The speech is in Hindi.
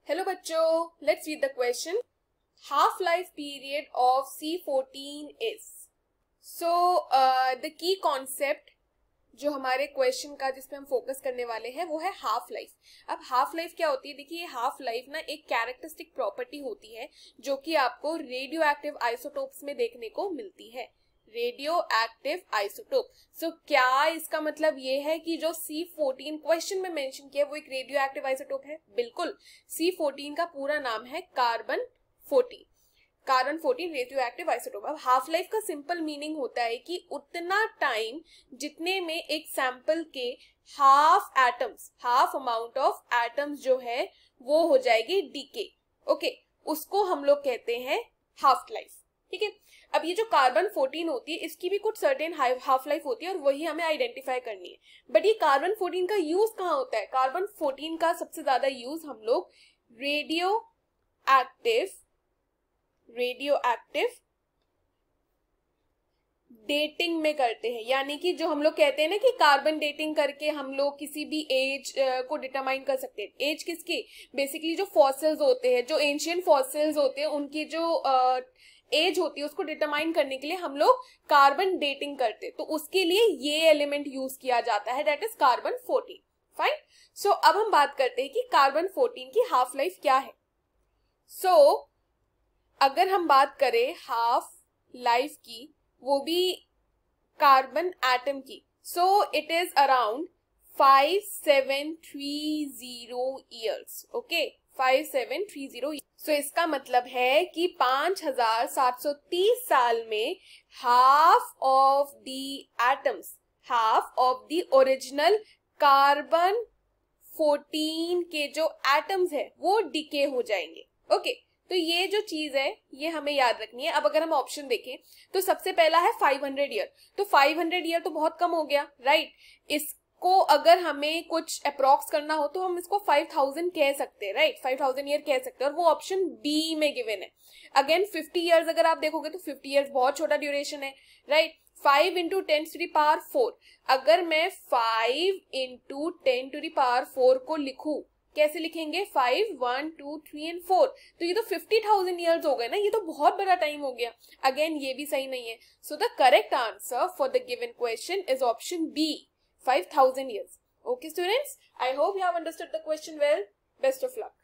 हेलो बच्चों, let's read the question. Half life period of C14 is. So the key concept जो हमारे क्वेश्चन का जिस पे हम फोकस करने वाले हैं वो है हाफ लाइफ. अब हाफ लाइफ क्या होती है? देखिए, हाफ लाइफ ना एक कैरेक्टरिस्टिक प्रॉपर्टी होती है जो कि आपको रेडियो एक्टिव आइसोटोप्स में देखने को मिलती है. Radio active isotope. सो क्या इसका मतलब ये है कि जो C14 क्वेश्चन में मेंशन किया वो एक रेडियो एक्टिव आइसोटोप है? बिल्कुल. C14 का पूरा नाम है carbon 14. Carbon 14 radio active isotope. अब हाफ लाइफ का सिंपल मीनिंग होता है कि उतना टाइम जितने में एक सैंपल के हाफ अमाउंट ऑफ एटम्स जो है वो हो जाएगी डीके. ओके, उसको हम लोग कहते हैं हाफ लाइफ. ठीक है. अब ये जो कार्बन 14 होती है इसकी भी कुछ सर्टेन हाफ लाइफ होती है और वही हमें आइडेंटिफाई करनी है. बट ये कार्बन 14 का यूज कहाँ होता है? कार्बन 14 का सबसे ज्यादा यूज हम लोग रेडियो एक्टिव डेटिंग में करते हैं. यानी कि जो हम लोग कहते हैं ना कि कार्बन डेटिंग करके हम लोग किसी भी एज को डिटरमाइन कर सकते हैं. एज किसकी? बेसिकली जो फॉसिल्स होते हैं, जो एंशियंट फॉसिल्स होते हैं, उनकी जो एज होती है उसको डिटरमाइन करने के लिए हम लोग कार्बन डेटिंग करते हैं. तो उसके लिए ये एलिमेंट यूज किया जाता है, दैट इज कार्बन 14. फाइन. सो अब हम बात करते हैं कि कार्बन 14 की हाफ लाइफ क्या है. सो अगर हम बात करें हाफ लाइफ की, वो भी कार्बन एटम की, so it is around 5730 years. Okay, 5730. सो इसका मतलब है कि 5730 साल में half of the original carbon 14 के जो एटम्स है वो डिके हो जाएंगे. ओके, तो ये जो चीज है ये हमें याद रखनी है. अब अगर हम ऑप्शन देखें तो सबसे पहला है 500 ईयर. तो 500 ईयर तो बहुत कम हो गया, राइट? इसको अगर हमें कुछ अप्रॉक्स करना हो तो हम इसको 5000 कह सकते हैं, राइट? 5000 ईयर कह सकते हैं और वो ऑप्शन बी में गिवन है. अगेन 50 ईयर्स अगर आप देखोगे तो 50 ईयर्स बहुत छोटा ड्यूरेशन है, right? 5 into 10 to the power 4. अगर मैं 5 इंटू 10 टू द पावर 4 को लिखूं, कैसे लिखेंगे? 5, 1, 2, 3 एंड 4. तो ये तो 50,000 ईयर्स हो गए ना, ये तो बहुत बड़ा टाइम हो गया. अगेन ये भी सही नहीं है. So the correct answer for the given question is option B, 5000 years. Okay students, I hope you have understood the question well. Best of luck.